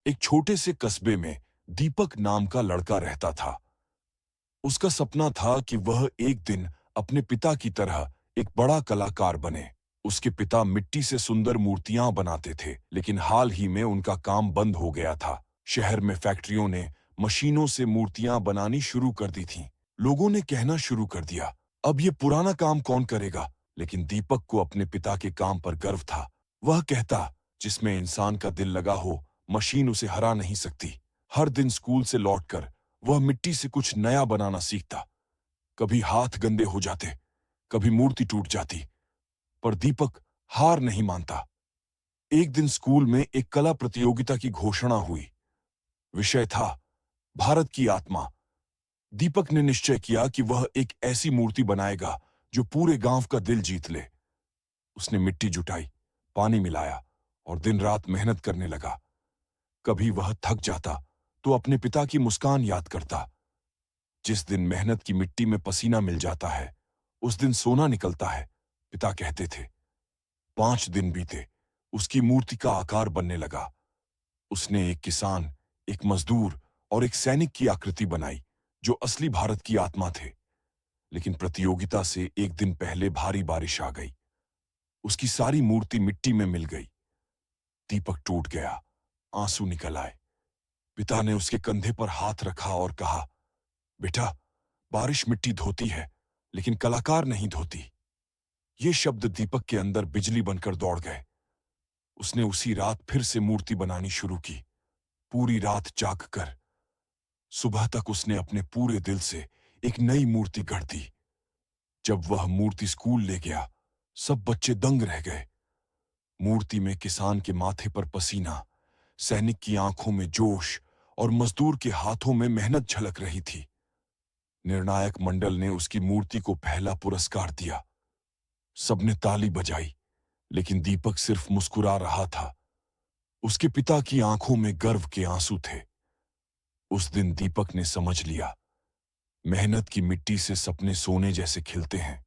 एक छोटे से कस्बे में दीपक नाम का लड़का रहता था। उसका सपना था कि वह एक दिन अपने पिता की तरह एक बड़ा कलाकार बने। उसके पिता मिट्टी से सुंदर मूर्तियां बनाते थे, लेकिन हाल ही में उनका काम बंद हो गया था। शहर में फैक्ट्रियों ने मशीनों से मूर्तियां बनानी शुरू कर दी थीं। लोगों ने कहना शुरू कर दिया, अब ये पुराना काम कौन करेगा? लेकिन दीपक को अपने पिता के काम पर गर्व था। वह कहता, जिसमें इंसान का दिल लगा हो, मशीन उसे हरा नहीं सकती। हर दिन स्कूल से लौटकर वह मिट्टी से कुछ नया बनाना सीखता। कभी हाथ गंदे हो जाते, कभी मूर्ति टूट जाती, पर दीपक हार नहीं मानता। एक दिन स्कूल में एक कला प्रतियोगिता की घोषणा हुई। विषय था भारत की आत्मा। दीपक ने निश्चय किया कि वह एक ऐसी मूर्ति बनाएगा जो पूरे गांव का दिल जीत ले। उसने मिट्टी जुटाई, पानी मिलाया और दिन रात मेहनत करने लगा। कभी वह थक जाता तो अपने पिता की मुस्कान याद करता। जिस दिन मेहनत की मिट्टी में पसीना मिल जाता है, उस दिन सोना निकलता है, पिता कहते थे। 5 दिन बीते, उसकी मूर्ति का आकार बनने लगा। उसने एक किसान, एक मजदूर और एक सैनिक की आकृति बनाई, जो असली भारत की आत्मा थे। लेकिन प्रतियोगिता से एक दिन पहले भारी बारिश आ गई। उसकी सारी मूर्ति मिट्टी में मिल गई। दीपक टूट गया, आंसू निकल आए। पिता ने उसके कंधे पर हाथ रखा और कहा, बेटा, बारिश मिट्टी धोती है, लेकिन कलाकार नहीं धोती। ये शब्द दीपक के अंदर बिजली बनकर दौड़ गए। उसने उसी रात फिर से मूर्ति बनानी शुरू की, पूरी रात जाग कर। सुबह तक उसने अपने पूरे दिल से एक नई मूर्ति गढ़ दी। जब वह मूर्ति स्कूल ले गया, सब बच्चे दंग रह गए। मूर्ति में किसान के माथे पर पसीना, सैनिक की आंखों में जोश और मजदूर के हाथों में मेहनत झलक रही थी। निर्णायक मंडल ने उसकी मूर्ति को पहला पुरस्कार दिया। सबने ताली बजाई, लेकिन दीपक सिर्फ मुस्कुरा रहा था। उसके पिता की आंखों में गर्व के आंसू थे। उस दिन दीपक ने समझ लिया, मेहनत की मिट्टी से सपने सोने जैसे खिलते हैं।